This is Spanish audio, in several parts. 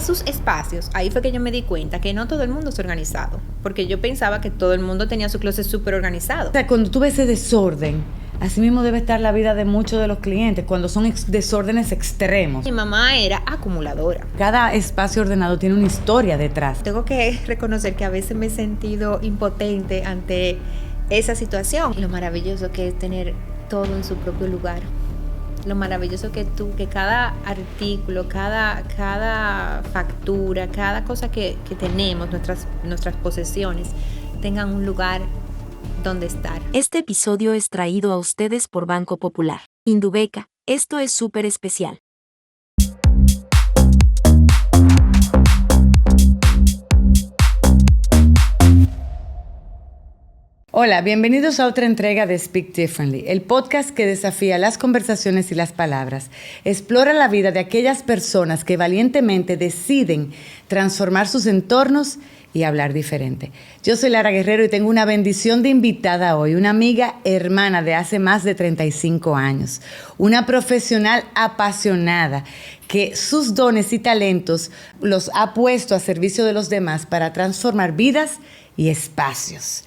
sus espacios, ahí fue que yo me di cuenta que no todo el mundo es organizado, porque yo pensaba que todo el mundo tenía su closet súper organizado. O sea, cuando tú ves ese desorden, así mismo debe estar la vida de muchos de los clientes, cuando son desórdenes extremos. Mi mamá era acumuladora. Cada espacio ordenado tiene una historia detrás. Tengo que reconocer que a veces me he sentido impotente ante esa situación. Lo maravilloso que es tener todo en su propio lugar. Lo maravilloso que cada artículo, cada factura, cada cosa que tenemos, nuestras posesiones, tengan un lugar donde estar. Este episodio es traído a ustedes por Banco Popular. Indubeca, esto es súper especial. Hola, bienvenidos a otra entrega de Speak Differently, el podcast que desafía las conversaciones y las palabras. Explora la vida de aquellas personas que valientemente deciden transformar sus entornos y hablar diferente. Yo soy Lara Guerrero y tengo una bendición de invitada hoy, una amiga hermana de hace más de 35 años, una profesional apasionada que sus dones y talentos los ha puesto a servicio de los demás para transformar vidas y espacios.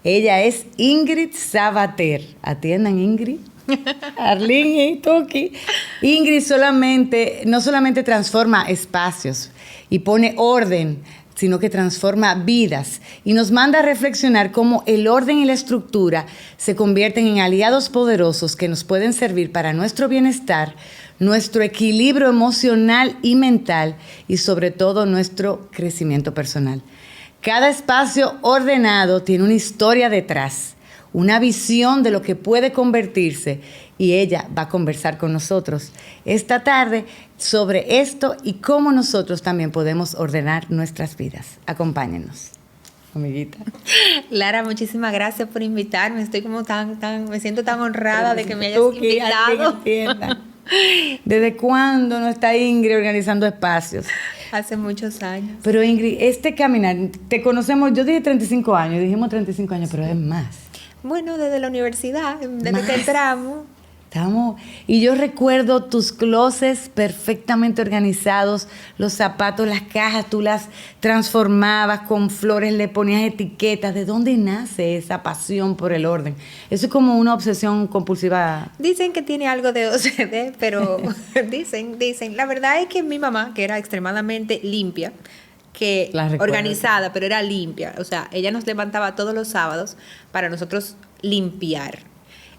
Ella es Ingrid Sabater. Atiendan, Ingrid. Arlene y Toki. Ingrid no solamente transforma espacios y pone orden, sino que transforma vidas y nos manda a reflexionar cómo el orden y la estructura se convierten en aliados poderosos que nos pueden servir para nuestro bienestar, nuestro equilibrio emocional y mental y sobre todo nuestro crecimiento personal. Cada espacio ordenado tiene una historia detrás, una visión de lo que puede convertirse, y ella va a conversar con nosotros esta tarde sobre esto y cómo nosotros también podemos ordenar nuestras vidas. Acompáñenos, amiguita. Lara, muchísimas gracias por invitarme. Estoy como me siento tan honrada de que me hayas invitado. ¿Desde cuándo no está Ingrid organizando espacios? Hace muchos años. Pero Ingrid, este caminar, te conocemos, yo dije 35 años, dijimos 35 años, pero es más. Bueno, desde la universidad, desde que entramos. Y yo recuerdo tus closets perfectamente organizados, los zapatos, las cajas, tú las transformabas con flores, le ponías etiquetas. ¿De dónde nace esa pasión por el orden? Eso es como una obsesión compulsiva. Dicen que tiene algo de OCD, pero dicen. La verdad es que mi mamá, que era extremadamente limpia, organizada, pero era limpia. O sea, ella nos levantaba todos los sábados para nosotros limpiar.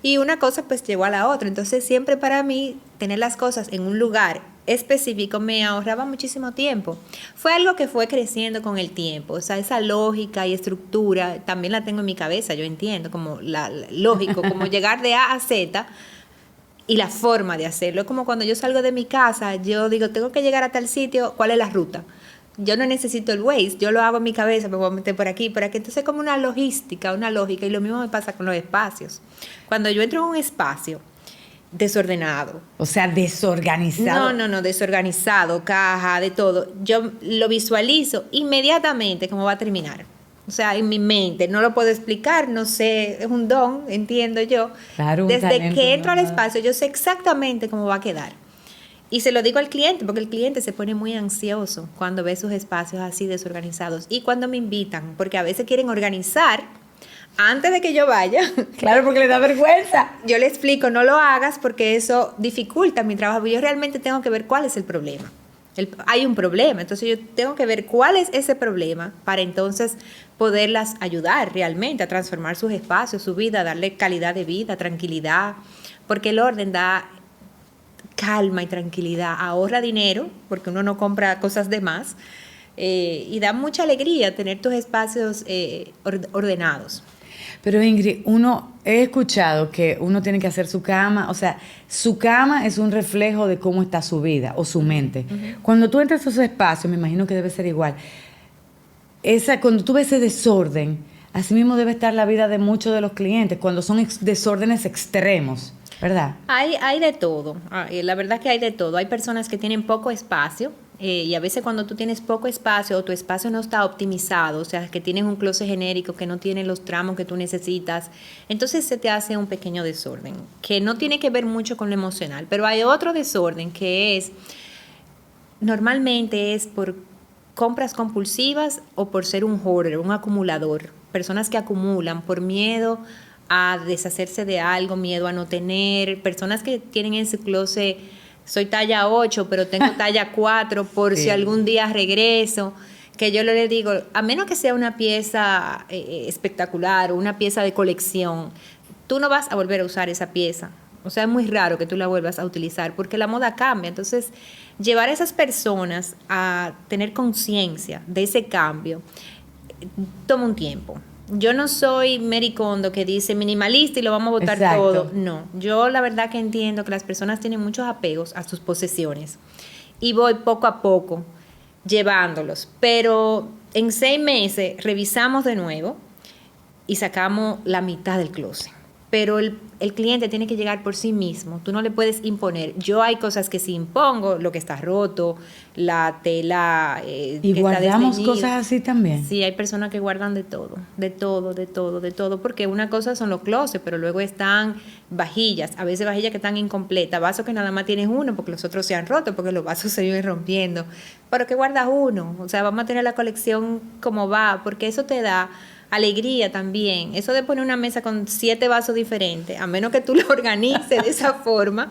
Y una cosa pues llegó a la otra. Entonces siempre para mí tener las cosas en un lugar específico me ahorraba muchísimo tiempo. Fue algo que fue creciendo con el tiempo. O sea, esa lógica y estructura también la tengo en mi cabeza. Yo entiendo como lógico, como llegar de A a Z y la forma de hacerlo. Es como cuando yo salgo de mi casa, yo digo, tengo que llegar a tal sitio, ¿cuál es la ruta? Yo no necesito el Waze, yo lo hago en mi cabeza, me voy a meter por aquí. Entonces es como una lógica, y lo mismo me pasa con los espacios. Cuando yo entro en un espacio desordenado. O sea, desorganizado. No, desorganizado, caja, de todo. Yo lo visualizo inmediatamente cómo va a terminar. O sea, en mi mente, no lo puedo explicar, no sé, es un don, entiendo yo. Claro, desde que entro al espacio, yo sé exactamente cómo va a quedar. Y se lo digo al cliente, porque el cliente se pone muy ansioso cuando ve sus espacios así desorganizados. Y cuando me invitan, porque a veces quieren organizar antes de que yo vaya. Claro, porque le da vergüenza. Yo le explico, no lo hagas porque eso dificulta mi trabajo. Yo realmente tengo que ver cuál es el problema. Hay un problema, entonces yo tengo que ver cuál es ese problema para entonces poderlas ayudar realmente a transformar sus espacios, su vida, darle calidad de vida, tranquilidad. Porque el orden da calma y tranquilidad, ahorra dinero porque uno no compra cosas de más y da mucha alegría tener tus espacios ordenados. Pero Ingrid, he escuchado que uno tiene que hacer su cama, o sea, su cama es un reflejo de cómo está su vida o su mente. Uh-huh. Cuando tú entras a esos espacios, me imagino que debe ser igual. Cuando tú ves ese desorden, así mismo debe estar la vida de muchos de los clientes, cuando son desórdenes extremos. ¿Verdad? Hay de todo. La verdad es que hay de todo. Hay personas que tienen poco espacio y a veces cuando tú tienes poco espacio o tu espacio no está optimizado, o sea, que tienes un closet genérico que no tiene los tramos que tú necesitas, entonces se te hace un pequeño desorden que no tiene que ver mucho con lo emocional. Pero hay otro desorden que es normalmente es por compras compulsivas o por ser un hoarder, un acumulador. Personas que acumulan por miedo a deshacerse de algo, miedo a no tener. Personas que tienen en su closet, soy talla 8, pero tengo talla 4 por si algún día regreso. Que yo le digo, a menos que sea una pieza espectacular o una pieza de colección, tú no vas a volver a usar esa pieza. O sea, es muy raro que tú la vuelvas a utilizar porque la moda cambia. Entonces, llevar a esas personas a tener conciencia de ese cambio toma un tiempo. Yo no soy Mary Kondo que dice minimalista y lo vamos a botar todo. No, yo la verdad que entiendo que las personas tienen muchos apegos a sus posesiones y voy poco a poco llevándolos, pero en 6 meses revisamos de nuevo y sacamos la mitad del closet. Pero el cliente tiene que llegar por sí mismo, tú no le puedes imponer. Yo hay cosas que sí impongo, lo que está roto, la tela y que guardamos está cosas así también. Sí, hay personas que guardan de todo, porque una cosa son los closets, pero luego están vajillas, a veces vajillas que están incompletas, vasos que nada más tienes uno porque los otros se han roto, porque los vasos se viven rompiendo, pero que guardas uno, o sea, vamos a tener la colección como va, porque eso te da alegría también. Eso de poner una mesa con 7 vasos diferentes, a menos que tú lo organices de esa forma,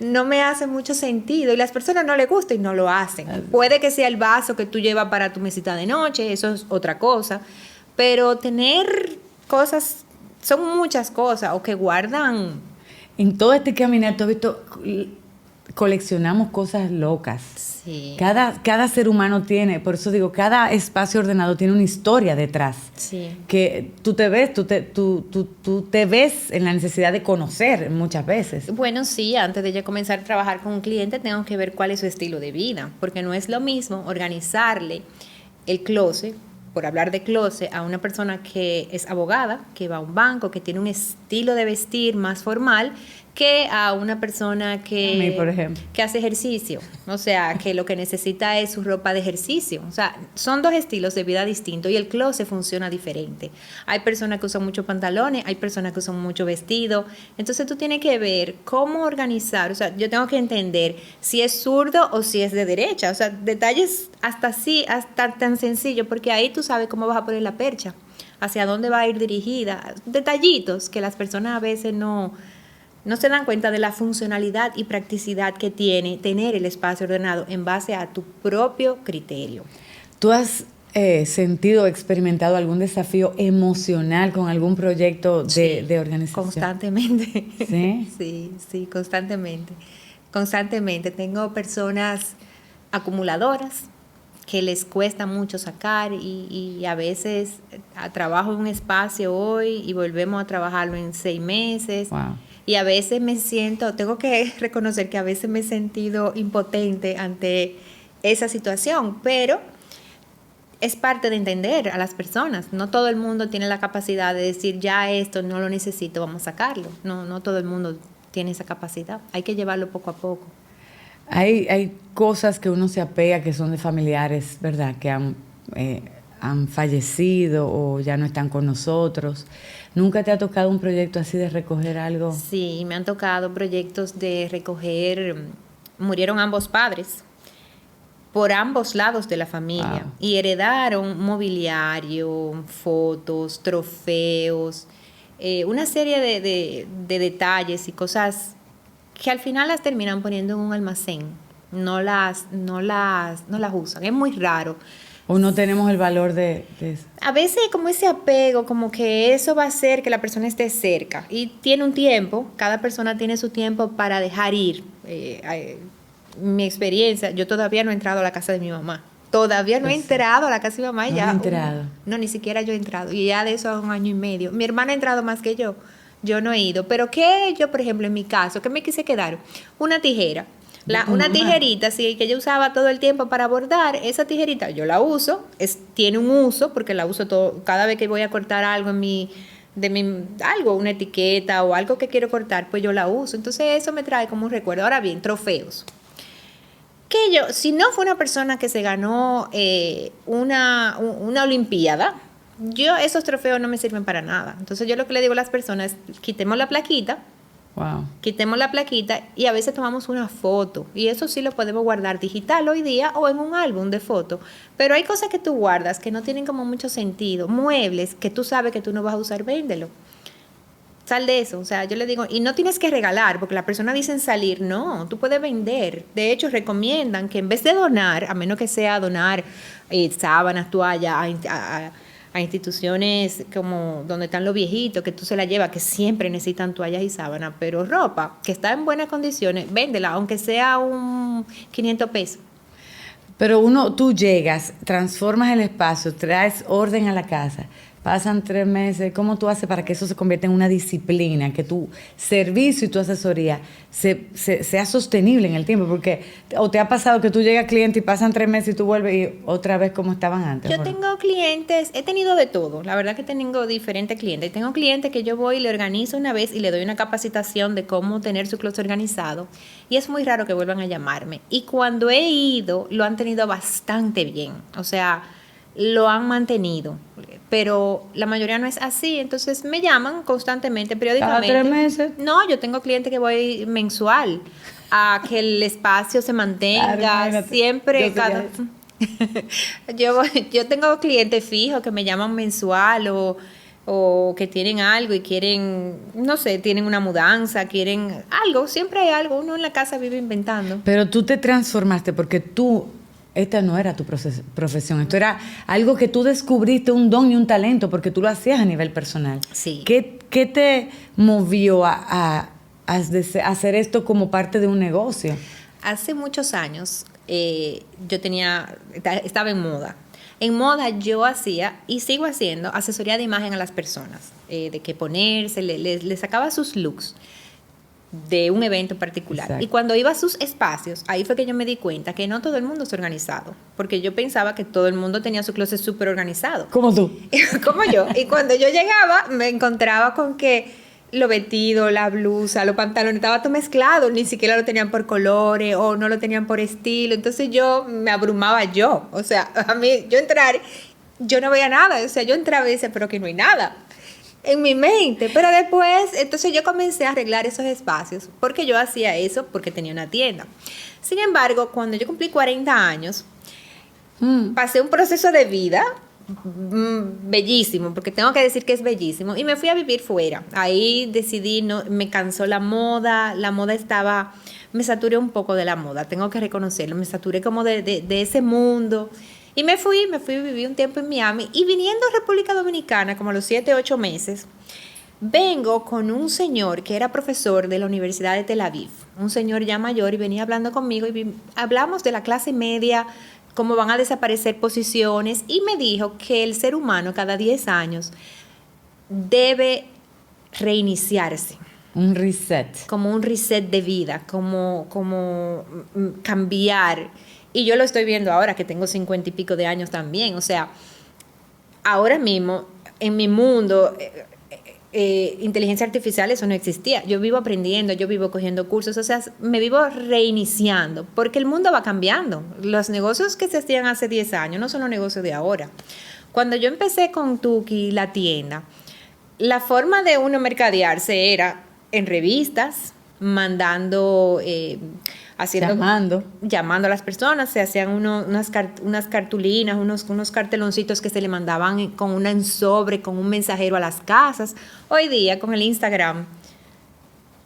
no me hace mucho sentido. Y las personas no les gusta y no lo hacen. Puede que sea el vaso que tú llevas para tu mesita de noche, eso es otra cosa. Pero tener cosas, son muchas cosas, o que guardan. En todo este caminar, tú has visto, coleccionamos cosas locas. Sí. Cada ser humano tiene, por eso digo, cada espacio ordenado tiene una historia detrás. Sí. Que tú te ves en la necesidad de conocer muchas veces. Bueno, sí, antes de yo comenzar a trabajar con un cliente tengo que ver cuál es su estilo de vida, porque no es lo mismo organizarle el closet, por hablar de closet, a una persona que es abogada, que va a un banco, que tiene un estilo de vestir más formal, que a una persona que, a mí, por ejemplo, que hace ejercicio, o sea, que lo que necesita es su ropa de ejercicio. O sea, son 2 estilos de vida distintos y el closet funciona diferente. Hay personas que usan muchos pantalones, hay personas que usan mucho vestido. Entonces tú tienes que ver cómo organizar. O sea, yo tengo que entender si es zurdo o si es de derecha. O sea, detalles hasta tan sencillo, porque ahí tú sabes cómo vas a poner la percha, hacia dónde va a ir dirigida. Detallitos que las personas a veces no se dan cuenta de la funcionalidad y practicidad que tiene tener el espacio ordenado en base a tu propio criterio. ¿Tú has sentido, experimentado algún desafío emocional con algún proyecto de organización? Constantemente. ¿Sí? Sí, constantemente. Constantemente. Tengo personas acumuladoras que les cuesta mucho sacar y a veces trabajo en un espacio hoy y volvemos a trabajarlo en 6 meses. Wow. Y a veces tengo que reconocer que a veces me he sentido impotente ante esa situación, pero es parte de entender a las personas. No todo el mundo tiene la capacidad de decir, ya esto no lo necesito, vamos a sacarlo. No todo el mundo tiene esa capacidad. Hay que llevarlo poco a poco. Hay cosas que uno se apega que son de familiares, ¿verdad? Que han fallecido o ya no están con nosotros. ¿Nunca te ha tocado un proyecto así de recoger algo? Sí, me han tocado proyectos de recoger, murieron ambos padres por ambos lados de la familia. Wow. Y heredaron mobiliario, fotos, trofeos, una serie de detalles y cosas que al final las terminan poniendo en un almacén. No las usan. Es muy raro. ¿O no tenemos el valor de eso? A veces como ese apego, como que eso va a hacer que la persona esté cerca. Y tiene un tiempo, cada persona tiene su tiempo para dejar ir. Mi experiencia, yo todavía no he entrado a la casa de mi mamá. Todavía no he entrado a la casa de mi mamá. No he entrado. No, ni siquiera yo he entrado. Y ya de eso a 1 año y medio. Mi hermana ha entrado más que yo. Yo no he ido. Pero que yo, por ejemplo, en mi caso, ¿qué me quise quedar? Una tijera. Una tijerita, sí, que yo usaba todo el tiempo para bordar. Esa tijerita yo la uso, tiene un uso, porque la uso cada vez que voy a cortar algo algo, una etiqueta o algo que quiero cortar, pues yo la uso. Entonces eso me trae como un recuerdo. Ahora bien, trofeos. Que si no fue una persona que se ganó una olimpiada, esos trofeos no me sirven para nada. Entonces yo lo que le digo a las personas es, quitemos la plaquita Wow. Quitemos la plaquita y a veces tomamos una foto. Y eso sí lo podemos guardar digital hoy día o en un álbum de fotos. Pero hay cosas que tú guardas que no tienen como mucho sentido. Muebles que tú sabes que tú no vas a usar, véndelo. Sal de eso. O sea, yo le digo, y no tienes que regalar, porque la persona dice salir. No, tú puedes vender. De hecho, recomiendan que en vez de donar, a menos que sea donar sábanas, toallas, a instituciones como donde están los viejitos, que tú se la llevas, que siempre necesitan toallas y sábanas, pero ropa que está en buenas condiciones, véndela, aunque sea un 500 pesos. Pero tú llegas, transformas el espacio, traes orden a la casa, pasan 3 meses. ¿Cómo tú haces para que eso se convierta en una disciplina? Que tu servicio y tu asesoría sea sostenible en el tiempo. Porque, o te ha pasado que tú llegas cliente y pasan 3 meses y tú vuelves y otra vez como estaban antes. Yo tengo clientes, he tenido de todo. La verdad que tengo diferentes clientes. Tengo clientes que yo voy y le organizo una vez y le doy una capacitación de cómo tener su closet organizado. Y es muy raro que vuelvan a llamarme. Y cuando he ido, lo han tenido bastante bien. O sea, lo han mantenido, pero la mayoría no es así, entonces me llaman constantemente, periódicamente. ¿Cada 3 meses? No, yo tengo clientes que voy mensual a que el espacio se mantenga, claro, siempre yo tengo clientes fijos que me llaman mensual o que tienen algo y quieren, no sé, tienen una mudanza, quieren algo, siempre hay algo, uno en la casa vive inventando. Pero tú te transformaste porque esta no era tu profesión, esto era algo que tú descubriste, un don y un talento, porque tú lo hacías a nivel personal. Sí. ¿Qué te movió a hacer esto como parte de un negocio? Hace muchos años yo estaba en moda. En moda yo hacía y sigo haciendo asesoría de imagen a las personas, de qué ponerse, les sacaba sus looks de un evento particular. Exacto. Y cuando iba a sus espacios, ahí fue que yo me di cuenta que no todo el mundo es organizado, porque yo pensaba que todo el mundo tenía su closet súper organizado. Como tú. Como yo. Y cuando yo llegaba, me encontraba con que los vestidos, la blusa, los pantalones, estaba todo mezclado, ni siquiera lo tenían por colores o no lo tenían por estilo. Entonces yo me abrumaba yo. O sea, a mí, yo no veía nada. O sea, yo entraba y decía, pero que no hay nada en mi mente, pero después, entonces yo comencé a arreglar esos espacios, porque yo hacía eso porque tenía una tienda. Sin embargo, cuando yo cumplí 40 años, pasé un proceso de vida bellísimo, porque tengo que decir que es bellísimo, y me fui a vivir fuera. Ahí decidí, me cansó la moda me saturé un poco de la moda, tengo que reconocerlo, me saturé como de ese mundo. Y me fui a vivir un tiempo en Miami y viniendo a República Dominicana como a los 7, 8 meses, vengo con un señor que era profesor de la Universidad de Tel Aviv, un señor ya mayor, y venía hablando conmigo y hablamos de la clase media, cómo van a desaparecer posiciones, y me dijo que el ser humano cada 10 años debe reiniciarse. Un reset. Como un reset de vida, como cambiar. Y yo lo estoy viendo ahora que tengo 50 y pico de años también. O sea, ahora mismo en mi mundo, inteligencia artificial, eso no existía. Yo vivo aprendiendo, yo vivo cogiendo cursos, o sea, me vivo reiniciando, porque el mundo va cambiando. Los negocios que se hacían hace 10 años no son los negocios de ahora. Cuando yo empecé con Tuki, la tienda, la forma de mercadearse era en revistas, mandando... llamando a las personas, se hacían unas cartulinas, unos carteloncitos que se le mandaban con un sobre, con un mensajero a las casas. Hoy día, con el Instagram,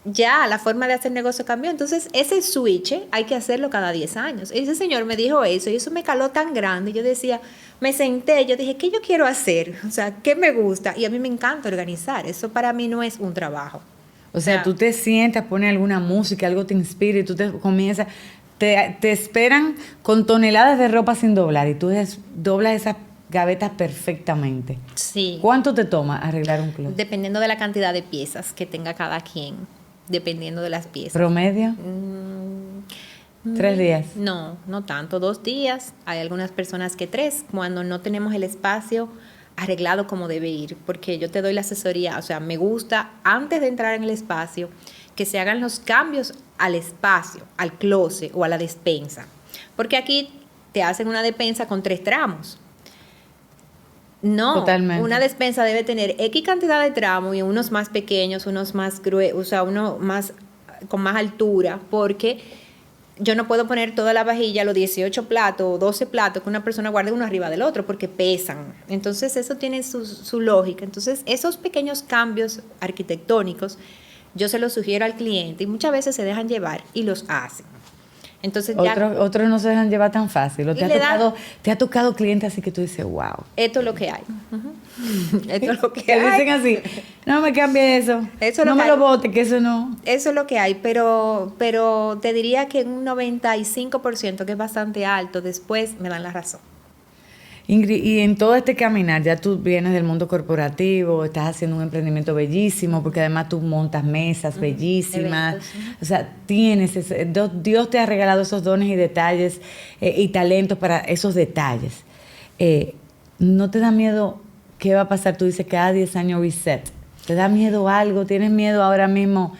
ya la forma de hacer negocio cambió. Entonces, ese switch hay que hacerlo cada 10 años. Ese señor me dijo eso y eso me caló tan grande. Yo decía, me senté, yo dije, ¿qué yo quiero hacer? O sea, ¿qué me gusta? Y a mí me encanta organizar. Eso para mí no es un trabajo. O sea, tú te sientas, pones alguna música, algo te inspira y tú te comienzas, te esperan con toneladas de ropa sin doblar y tú doblas esas gavetas perfectamente. Sí. ¿Cuánto te toma arreglar un closet? Dependiendo de la cantidad de piezas que tenga cada quien, dependiendo de las piezas. ¿Promedio? 3 días. No tanto, 2 días. Hay algunas personas que 3, cuando no tenemos el espacio arreglado como debe ir, porque yo te doy la asesoría, o sea, me gusta antes de entrar en el espacio que se hagan los cambios al espacio, al closet o a la despensa, porque aquí te hacen una despensa con 3 tramos. No, Totalmente. una despensa debe tener X cantidad de tramos y unos más pequeños, unos más gruesos, o sea, uno más con más altura, porque yo no puedo poner toda la vajilla, los 18 platos o 12 platos que una persona guarde uno arriba del otro porque pesan. Entonces eso tiene su lógica. Entonces esos pequeños cambios arquitectónicos yo se los sugiero al cliente y muchas veces se dejan llevar y los hacen. Entonces Otros no se dejan llevar tan fácil. O te ha tocado clientes así que tú dices, wow. Esto es lo que hay. Esto es lo que Te hay. dicen así, no me cambie eso. Eso es no lo me que lo hay. bote, que eso no. Eso es lo que hay, pero te diría que un 95%, que es bastante alto, después me dan la razón. Ingrid, y en todo este caminar, ya tú vienes del mundo corporativo, estás haciendo un emprendimiento bellísimo, porque además tú montas mesas bellísimas. Eventos, o sea, Dios te ha regalado esos dones y detalles y talentos para esos detalles. ¿No te da miedo qué va a pasar? Tú dices cada 10 años reset. ¿Te da miedo algo? ¿Tienes miedo ahora mismo?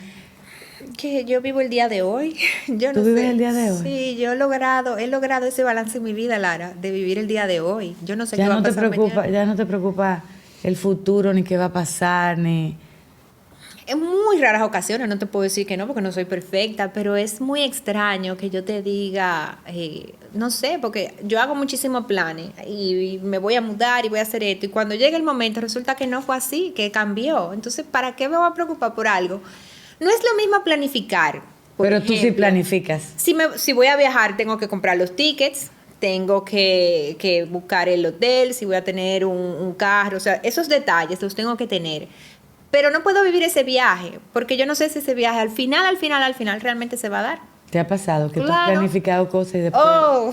Que yo vivo el día de hoy. Yo ¿Tú no vives sé. el día de hoy? Sí, he logrado ese balance en mi vida, Lara, de vivir el día de hoy. Yo no sé Ya qué va no a te pasar preocupa, mañana. ya no te preocupa el futuro, ni qué va a pasar, ni... En muy raras ocasiones, no te puedo decir que no, porque no soy perfecta, pero es muy extraño que yo te diga, no sé, porque yo hago muchísimos planes y me voy a mudar y voy a hacer esto, y cuando llega el momento resulta que no fue así, que cambió. Entonces, ¿para qué me voy a preocupar por algo? No es lo mismo planificar. Pero tú sí ejemplo, planificas. Si voy a viajar, tengo que comprar los tickets, tengo que buscar el hotel, si voy a tener un carro, o sea, esos detalles los tengo que tener. Pero no puedo vivir ese viaje, porque yo no sé si ese viaje al final realmente se va a dar. ¿Te ha pasado que tú has Claro. planificado cosas y después... Oh,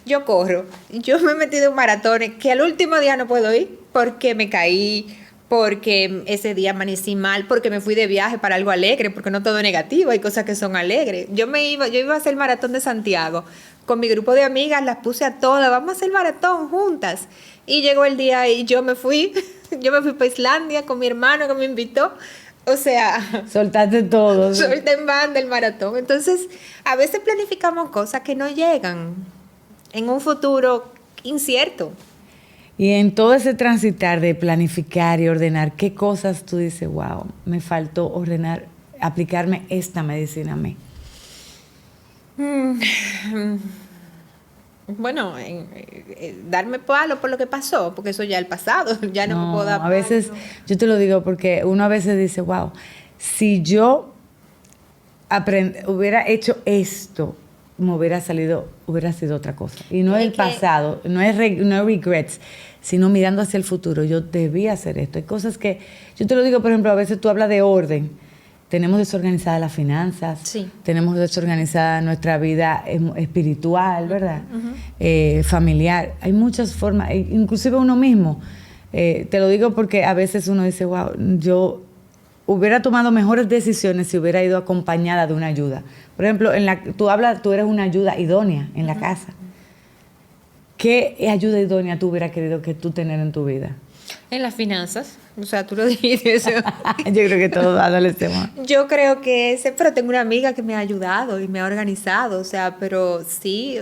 yo corro. Yo me he metido en maratones que al último día no puedo ir porque me caí, porque ese día amanecí mal, porque me fui de viaje para algo alegre, porque no todo es negativo, hay cosas que son alegres. Yo iba a hacer el maratón de Santiago. Con mi grupo de amigas las puse a todas, vamos a hacer el maratón juntas. Y llegó el día y yo me fui para Islandia con mi hermano que me invitó. O sea, Soltaste todo. suelta en banda el maratón. Entonces, a veces planificamos cosas que no llegan en un futuro incierto. Y en todo ese transitar de planificar y ordenar, ¿qué cosas tú dices, wow, me faltó ordenar, aplicarme esta medicina a mí? Bueno, darme palo por lo que pasó, porque eso ya es el pasado, ya no me puedo dar A veces, palo. yo te lo digo porque uno a veces dice, wow, si yo hubiera hecho esto, hubiera sido otra cosa. Y no es el pasado, no es regrets, sino mirando hacia el futuro. Yo debía hacer esto. Hay cosas que, yo te lo digo, por ejemplo, a veces tú hablas de orden. Tenemos desorganizadas las finanzas, Sí. tenemos desorganizada nuestra vida espiritual, ¿verdad? Familiar. Hay muchas formas, inclusive uno mismo. Te lo digo porque a veces uno dice, wow, yo hubiera tomado mejores decisiones si hubiera ido acompañada de una ayuda. Por ejemplo, tú eres una ayuda idónea en la casa. ¿Qué ayuda idónea tú hubieras querido que tú tener en tu vida? En las finanzas, o sea, tú lo dijiste. Eso. Yo creo que todos adolescentes. Yo creo que pero tengo una amiga que me ha ayudado y me ha organizado, o sea, pero sí,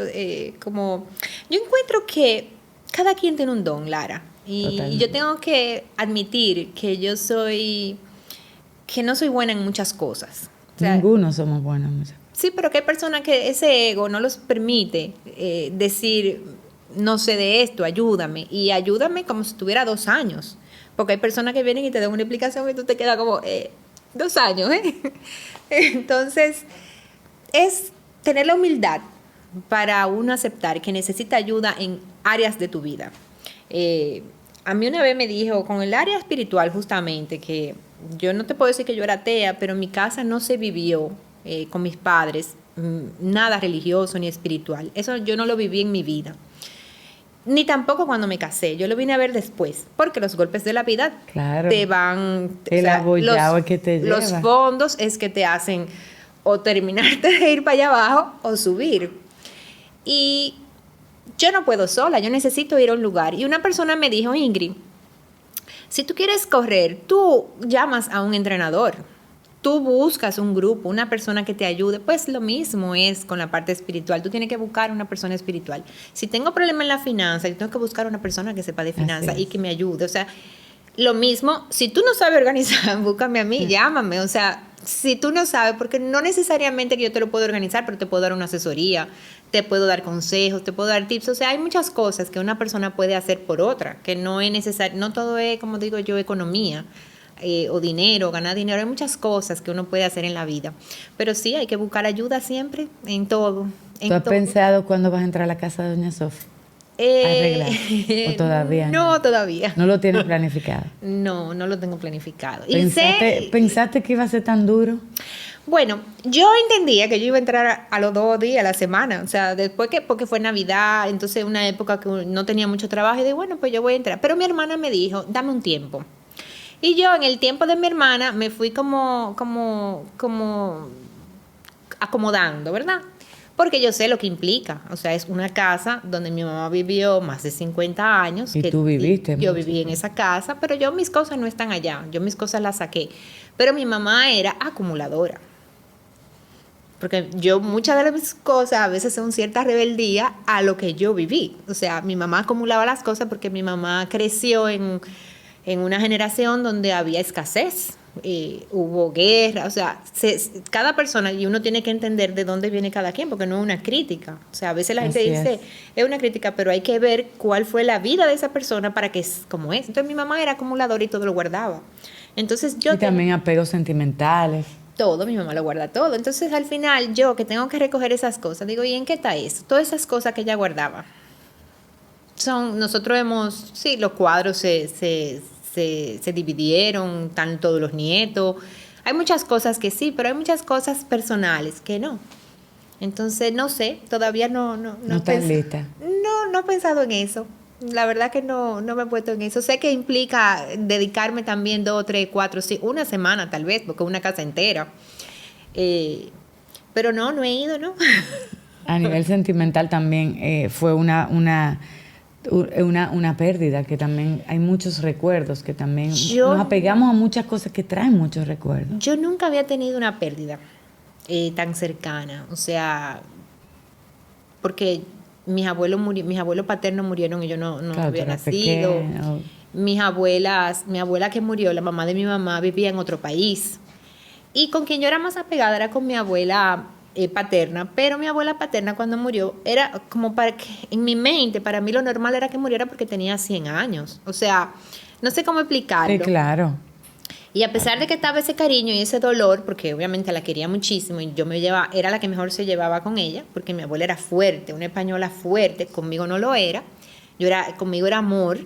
como yo encuentro que cada quien tiene un don, Lara, y yo tengo que admitir que que no soy buena en muchas cosas. O sea, Ninguno somos buenos en muchas cosas. sí, pero que hay personas que ese ego no los permite decir, no sé de esto, ayúdame. Y ayúdame como si tuviera 2 años. Porque hay personas que vienen y te dan una explicación y tú te quedas como, 2 años, ¿eh? Entonces, es tener la humildad para uno aceptar que necesita ayuda en áreas de tu vida. A mí una vez me dijo, con el área espiritual justamente, que yo no te puedo decir que yo era atea, pero en mi casa no se vivió con mis padres nada religioso ni espiritual. Eso yo no lo viví en mi vida. Ni tampoco cuando me casé. Yo lo vine a ver después, porque los golpes de la vida te van... El abollado es que te lleva. Los fondos es que te hacen o terminarte de ir para allá abajo o subir. Y yo no puedo sola, yo necesito ir a un lugar. Y una persona me dijo, Ingrid, si tú quieres correr, tú llamas a un entrenador. tú buscas un grupo, una persona que te ayude, pues lo mismo es con la parte espiritual. Tú tienes que buscar una persona espiritual. Si tengo problema en la finanza, yo tengo que buscar una persona que sepa de finanzas y que me ayude. O sea, lo mismo, si tú no sabes organizar, búscame a mí, llámame. O sea, si tú no sabes, porque no necesariamente que yo te lo puedo organizar, pero te puedo dar una asesoría, te puedo dar consejos, te puedo dar tips. O sea, hay muchas cosas que una persona puede hacer por otra, que no es necesario, no todo es, como digo yo, economía. O dinero, ganar dinero, hay muchas cosas que uno puede hacer en la vida, pero sí, hay que buscar ayuda siempre, en todo. ¿Tú has pensado cuándo vas a entrar a la casa de Doña Sofía? ¿Arreglar? ¿O todavía no? No, todavía. ¿No lo tienes planificado? No lo tengo planificado. ¿Pensaste que iba a ser tan duro? Bueno, yo entendía que yo iba a entrar a los 2 días a la semana, o sea, después porque fue Navidad, entonces una época que no tenía mucho trabajo, y dije, bueno, pues yo voy a entrar. Pero mi hermana me dijo, dame un tiempo. Y yo en el tiempo de mi hermana me fui como acomodando, ¿verdad? Porque yo sé lo que implica. O sea, es una casa donde mi mamá vivió más de 50 años. Y tú viviste. Yo viví en esa casa, pero mis cosas no están allá. Yo mis cosas las saqué. Pero mi mamá era acumuladora. Porque muchas de mis cosas a veces son cierta rebeldía a lo que yo viví. O sea, mi mamá acumulaba las cosas porque mi mamá creció en una generación donde había escasez, hubo guerra, o sea, cada persona, y uno tiene que entender de dónde viene cada quien, porque no es una crítica. O sea, a veces la gente dice, es una crítica, pero hay que ver cuál fue la vida de esa persona para que es como es. Entonces mi mamá era acumuladora y todo lo guardaba. Entonces y también apegos sentimentales. Todo, mi mamá lo guarda todo. Entonces al final yo que tengo que recoger esas cosas, digo, ¿y en qué está eso? Todas esas cosas que ella guardaba. Nosotros los cuadros se dividieron, están todos los nietos. Hay muchas cosas que sí, pero hay muchas cosas personales que no. Entonces, no sé, todavía no estás lista. No he pensado en eso. La verdad que no me he puesto en eso. Sé que implica dedicarme también 2, 3, 4, 5, una semana tal vez, porque es una casa entera. Pero no he ido, ¿no? A nivel sentimental también fue una pérdida, que también hay muchos recuerdos, que también nos apegamos a muchas cosas que traen muchos recuerdos. Yo nunca había tenido una pérdida tan cercana, o sea, porque mis abuelos paternos murieron y yo no había nacido. Pequeño. Mi abuela que murió, la mamá de mi mamá, vivía en otro país. Y con quien yo era más apegada era con mi abuela paterna, pero mi abuela paterna cuando murió era como para que, en mi mente, para mí lo normal era que muriera porque tenía 100 años. O sea, no sé cómo explicarlo. Sí, claro. Y a pesar de que estaba ese cariño y ese dolor, porque obviamente la quería muchísimo y era la que mejor se llevaba con ella, porque mi abuela era fuerte, una española fuerte, conmigo no lo era, conmigo era amor.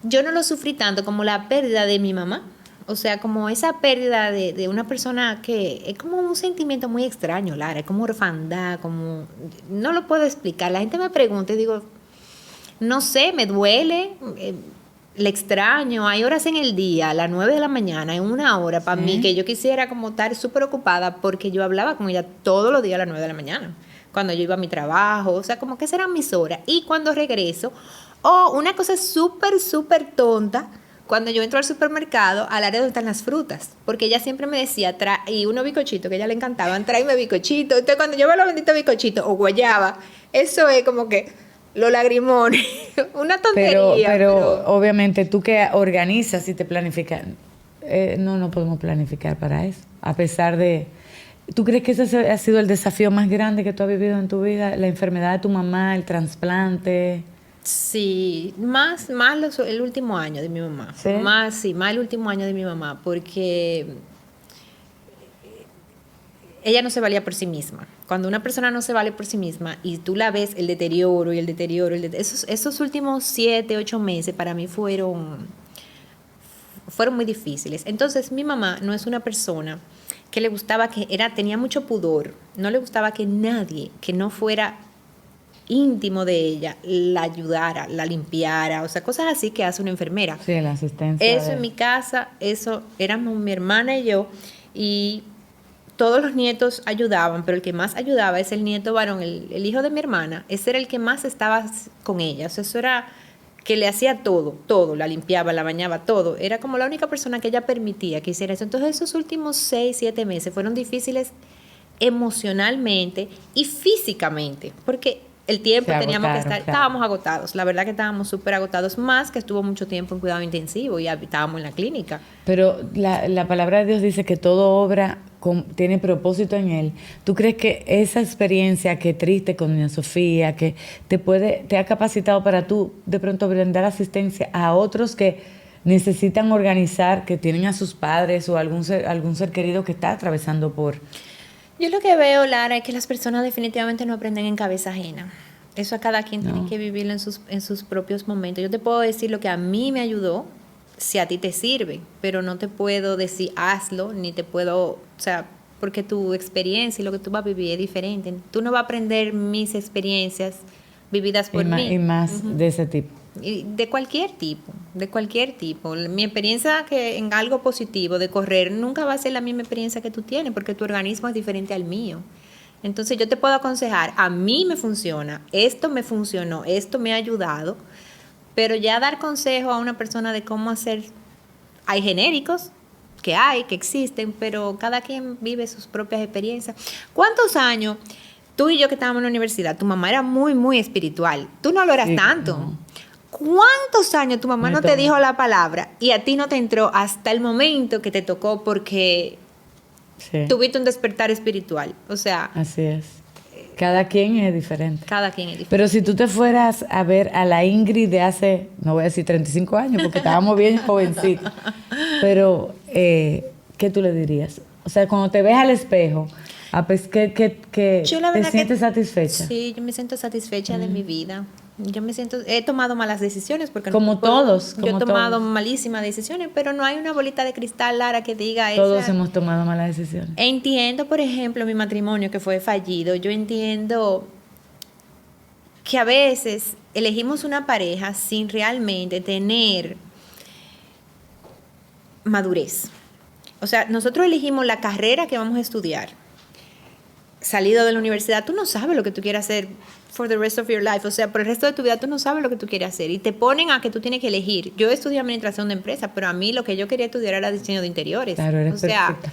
Yo no lo sufrí tanto como la pérdida de mi mamá. O sea, como esa pérdida de una persona que es como un sentimiento muy extraño, Lara, es como orfandad, como no lo puedo explicar. La gente me pregunta y digo, no sé, me duele, le extraño. Hay horas en el día, a las 9 de la mañana, en una hora para mí, que yo quisiera como estar súper ocupada porque yo hablaba con ella todos los días a las 9 de la mañana, cuando yo iba a mi trabajo, o sea, como que esas eran mis horas. Y cuando regreso, una cosa súper, súper tonta, cuando yo entro al supermercado, al área donde están las frutas, porque ella siempre me decía, y unos bizcochitos que a ella le encantaban, tráeme bizcochitos. Entonces, cuando yo veo los benditos bizcochitos o guayaba, eso es como que los lagrimones, una tontería. Pero obviamente tú que organizas y te planificas, no podemos planificar para eso. A pesar de... ¿Tú crees que ese ha sido el desafío más grande que tú has vivido en tu vida? La enfermedad de tu mamá, el trasplante... Sí, más el último año de mi mamá. ¿Sí? Más el último año de mi mamá, porque ella no se valía por sí misma. Cuando una persona no se vale por sí misma y tú la ves el deterioro, esos últimos 7, 8 meses para mí fueron muy difíciles. Entonces mi mamá no es una persona que le gustaba tenía mucho pudor, no le gustaba que nadie que no fuera íntimo de ella la ayudara, la limpiara, o sea, cosas así que hace una enfermera. Sí, la asistencia. Eso en mi casa, eso éramos mi hermana y yo, y todos los nietos ayudaban, pero el que más ayudaba es el nieto varón, el hijo de mi hermana. Ese era el que más estaba con ella. O sea, eso era que le hacía todo, la limpiaba, la bañaba, todo. Era como la única persona que ella permitía que hiciera eso. Entonces esos últimos 6, 7 meses fueron difíciles emocionalmente y físicamente, porque el tiempo teníamos que estar, estábamos agotados, la verdad que estábamos súper agotados, más que estuvo mucho tiempo en cuidado intensivo y estábamos en la clínica. Pero la palabra de Dios dice que todo obra tiene propósito en él. ¿Tú crees que esa experiencia que triste con doña Sofía, que te ha capacitado para tú de pronto brindar asistencia a otros que necesitan organizar, que tienen a sus padres o algún ser querido que está atravesando por... Yo lo que veo, Lara, es que las personas definitivamente no aprenden en cabeza ajena. Eso a cada quien tiene que vivirlo en sus propios momentos. Yo te puedo decir lo que a mí me ayudó, si a ti te sirve, pero no te puedo decir hazlo, ni te puedo, o sea, porque tu experiencia y lo que tú vas a vivir es diferente. Tú no vas a aprender mis experiencias vividas por mí. Y más de ese tipo. Y de cualquier tipo. Mi experiencia que en algo positivo de correr nunca va a ser la misma experiencia que tú tienes, porque tu organismo es diferente al mío. Entonces yo te puedo aconsejar, a mí me funciona, esto me funcionó, esto me ha ayudado, pero ya dar consejo a una persona de cómo hacer, hay genéricos que existen, pero cada quien vive sus propias experiencias. ¿Cuántos años tú y yo que estábamos en la universidad, tu mamá era muy, muy espiritual, tú no lo eras tanto? No. ¿Cuántos años tu mamá no te dijo la palabra y a ti no te entró hasta el momento que te tocó porque tuviste un despertar espiritual? O sea... Así es. Cada quien es diferente. Cada quien es diferente. Pero si tú te fueras a ver a la Ingrid de hace, no voy a decir 35 años, porque estábamos bien jovencitos, pero ¿qué tú le dirías? O sea, cuando te ves al espejo, ¿te sientes satisfecha? Sí, yo me siento satisfecha de mi vida. He tomado malas decisiones porque yo he tomado malísimas decisiones, pero no hay una bolita de cristal, Lara, que diga todos hemos tomado malas decisiones. Entiendo, por ejemplo, mi matrimonio que fue fallido. Yo entiendo que a veces elegimos una pareja sin realmente tener madurez. O sea, nosotros elegimos la carrera que vamos a estudiar. Salido de la universidad, tú no sabes lo que tú quieres hacer for the rest of your life. O sea, por el resto de tu vida tú no sabes lo que tú quieres hacer. Y te ponen a que tú tienes que elegir. Yo estudié administración de empresas, pero a mí lo que yo quería estudiar era diseño de interiores. Claro, eres perfecta.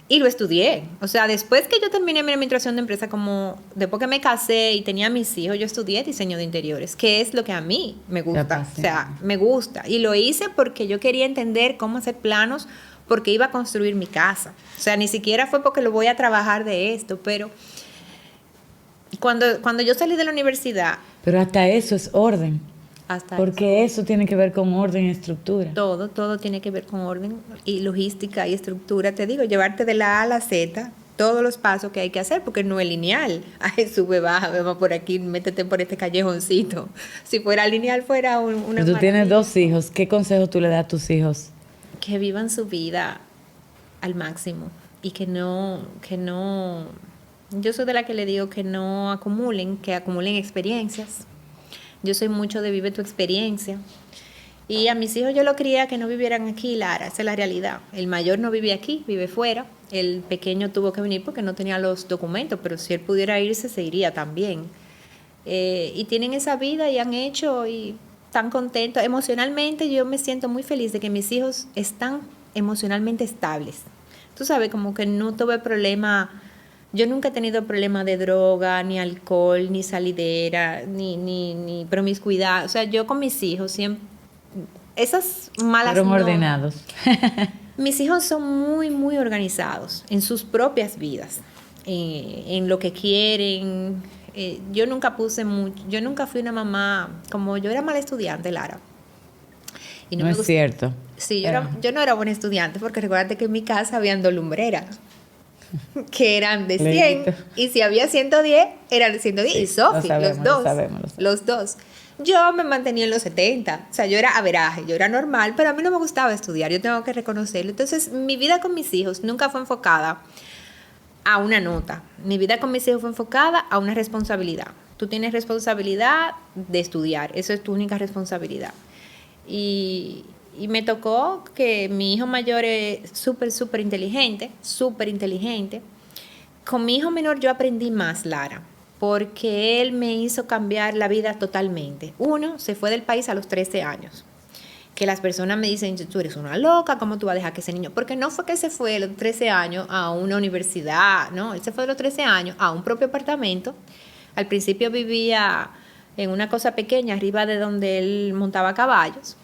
Y lo estudié. O sea, después que yo terminé mi administración de empresas, después que me casé y tenía mis hijos, yo estudié diseño de interiores, que es lo que a mí me gusta. O sea, me gusta. Y lo hice porque yo quería entender cómo hacer planos, porque iba a construir mi casa. O sea, ni siquiera fue porque lo voy a trabajar de esto, pero cuando yo salí de la universidad... Pero hasta eso es orden. Porque eso tiene que ver con orden y estructura. Todo tiene que ver con orden y logística y estructura. Te digo, llevarte de la A a la Z, todos los pasos que hay que hacer, porque no es lineal. Ay, sube, baja, vamos por aquí, métete por este callejoncito. Si fuera lineal, fuera una Pero tú tienes 2 hijos. ¿Qué consejo tú le das a tus hijos? Que vivan su vida al máximo y que no, yo soy de la que le digo que no acumulen, que acumulen experiencias. Yo soy mucho de vive tu experiencia. Y a mis hijos yo lo quería que no vivieran aquí, Lara, esa es la realidad. El mayor no vive aquí, vive fuera. El pequeño tuvo que venir porque no tenía los documentos, pero si él pudiera irse, se iría también. Y tienen esa vida y han hecho y tan contentos. Emocionalmente yo me siento muy feliz de que mis hijos están emocionalmente estables. Tú sabes, como que no tuve problema. Yo nunca he tenido problema de droga, ni alcohol, ni salidera, ni promiscuidad. O sea, yo con mis hijos siempre... Esas malas... Fueron ordenados. Mis hijos son muy, muy organizados en sus propias vidas, en lo que quieren. Yo nunca yo nunca fui una mamá... Como yo era mala estudiante, Lara. Y no es cierto. Sí, yo no era buena estudiante porque recuérdate que en mi casa habían 2 lumbreras que eran de 100 y si había 110 eran de 110 y Sofi, los dos. Yo me mantenía en los 70, o sea, yo era averaje, yo era normal, pero a mí no me gustaba estudiar, yo tengo que reconocerlo. Entonces, mi vida con mis hijos nunca fue enfocada a una nota. Mi vida con mis hijos fue enfocada a una responsabilidad. Tú tienes responsabilidad de estudiar, eso es tu única responsabilidad. Y me tocó que mi hijo mayor es súper inteligente. Con mi hijo menor yo aprendí más, Lara, porque él me hizo cambiar la vida totalmente. Uno, se fue del país a los 13 años. Que las personas me dicen, tú eres una loca, ¿cómo tú vas a dejar que ese niño? Porque no fue que se fue a los 13 años a una universidad, no, él se fue a los 13 años a un propio apartamento. Al principio vivía en una cosa pequeña, arriba de donde él montaba caballos,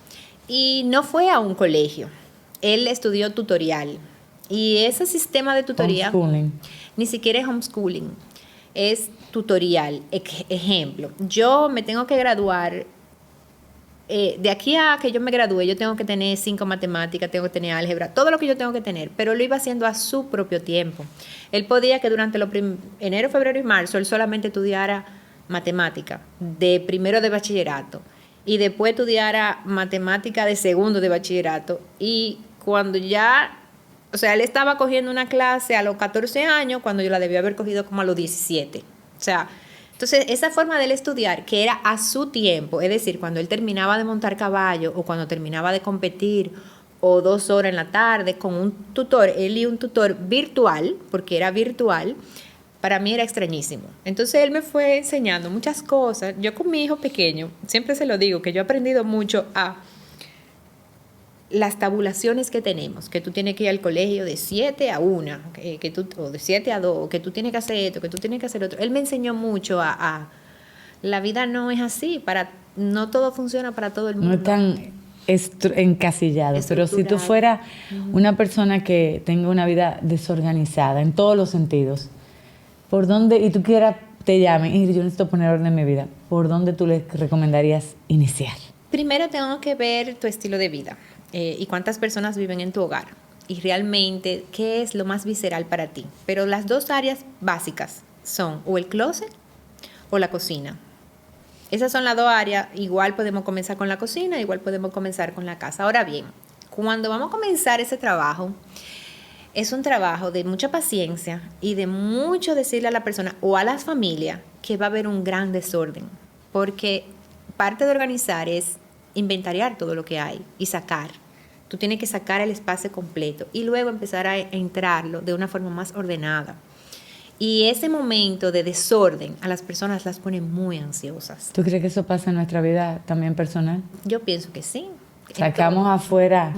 y no fue a un colegio. Él estudió tutorial. Y ese sistema de tutoría, ni siquiera es homeschooling, es tutorial. Ejemplo, yo me tengo que graduar. De aquí a que yo me gradúe, yo tengo que tener 5 matemáticas, tengo que tener álgebra, todo lo que yo tengo que tener, pero lo iba haciendo a su propio tiempo. Él podía que durante enero, febrero y marzo, él solamente estudiara matemática de primero de bachillerato y después estudiara matemática de segundo de bachillerato. Y cuando ya, o sea, él estaba cogiendo una clase a los 14 años, cuando yo la debía haber cogido como a los 17. O sea, entonces, esa forma de él estudiar, que era a su tiempo, es decir, cuando él terminaba de montar caballo o cuando terminaba de competir o 2 horas en la tarde con un tutor, él y un tutor virtual, porque era virtual, para mí era extrañísimo. Entonces, él me fue enseñando muchas cosas. Yo con mi hijo pequeño, siempre se lo digo, que yo he aprendido mucho a las tabulaciones que tenemos, que tú tienes que ir al colegio de 7 a 1, o de 7 a 2, que tú tienes que hacer esto, que tú tienes que hacer otro. Él me enseñó mucho a la vida no es así, no todo funciona para todo el mundo. No es tan encasillado, pero si tú fueras una persona que tenga una vida desorganizada en todos los sentidos, ¿por dónde, y tú quieras, te llamen, y yo necesito poner orden en mi vida, ¿por dónde tú le recomendarías iniciar? Primero tengo que ver tu estilo de vida. Y cuántas personas viven en tu hogar y realmente qué es lo más visceral para ti. Pero las 2 áreas básicas son o el closet o la cocina. Esas son las 2 áreas. Igual podemos comenzar con la cocina, igual podemos comenzar con la casa. Ahora bien, cuando vamos a comenzar ese trabajo, es un trabajo de mucha paciencia y de mucho decirle a la persona o a la familia que va a haber un gran desorden. Porque parte de organizar es inventariar todo lo que hay y sacar. Tú tienes que sacar el espacio completo y luego empezar a entrarlo de una forma más ordenada. Y ese momento de desorden a las personas las pone muy ansiosas. ¿Tú crees que eso pasa en nuestra vida también personal? Yo pienso que sí. Sacamos afuera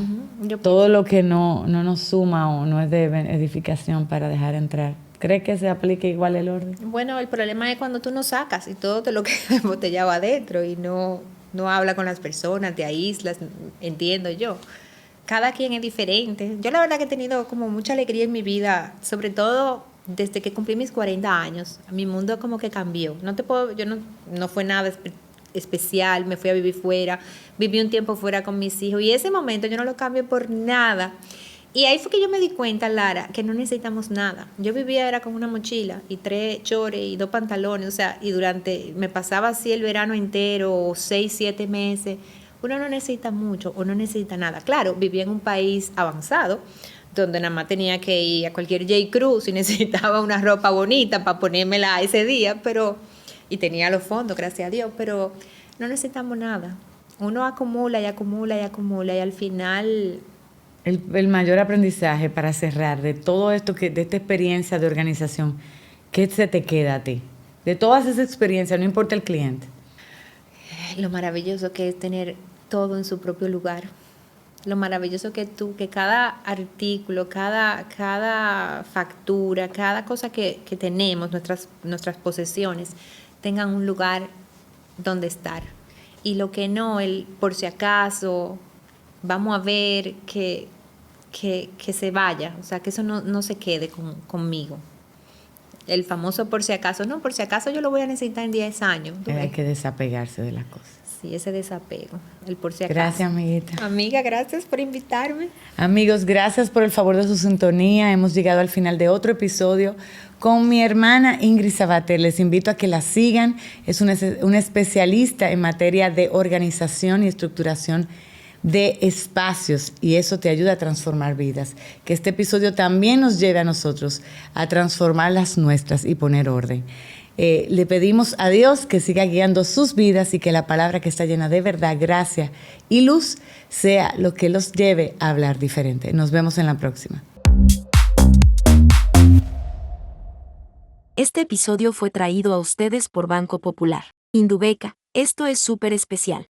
todo lo que no nos suma o no es de edificación para dejar entrar. ¿Crees que se aplique igual el orden? Bueno, el problema es cuando tú no sacas y todo te lo queda embotellado adentro y no habla con las personas, te aíslas, entiendo yo. Cada quien es diferente. Yo la verdad que he tenido como mucha alegría en mi vida, sobre todo desde que cumplí mis 40 años. Mi mundo como que cambió. No fue nada especial, me fui a vivir fuera, viví un tiempo fuera con mis hijos y ese momento yo no lo cambio por nada. Y ahí fue que yo me di cuenta, Lara, que no necesitamos nada. Yo vivía era con una mochila y 3 chores y 2 pantalones, o sea, y me pasaba así el verano entero, 6, 7 meses. Uno no necesita mucho o no necesita nada. Claro, vivía en un país avanzado, donde nada más tenía que ir a cualquier J. Crew si necesitaba una ropa bonita para ponérmela ese día, y tenía los fondos, gracias a Dios, pero no necesitamos nada. Uno acumula y acumula y acumula y al final... El mayor aprendizaje para cerrar de todo esto, de esta experiencia de organización, ¿qué se te queda a ti? De todas esas experiencias, no importa el cliente. Lo maravilloso que es tener todo en su propio lugar. Lo maravilloso que cada artículo, cada factura, cada cosa que tenemos, nuestras posesiones, tengan un lugar donde estar. Y lo que no, por si acaso, vamos a ver que se vaya, o sea, que eso no se quede conmigo. El famoso por si acaso, no, por si acaso yo lo voy a necesitar en 10 años. Hay que desapegarse de las cosas. Sí, ese desapego, el por si acaso. Gracias, amiguita. Amiga, gracias por invitarme. Amigos, gracias por el favor de su sintonía. Hemos llegado al final de otro episodio con mi hermana Ingrid Sabater. Les invito a que la sigan. Es una especialista en materia de organización y estructuración de espacios y eso te ayuda a transformar vidas. Que este episodio también nos lleve a nosotros a transformar las nuestras y poner orden. Le pedimos a Dios que siga guiando sus vidas y que la palabra que está llena de verdad, gracia y luz sea lo que los lleve a hablar diferente. Nos vemos en la próxima. Este episodio fue traído a ustedes por Banco Popular. Indubeca, esto es súper especial.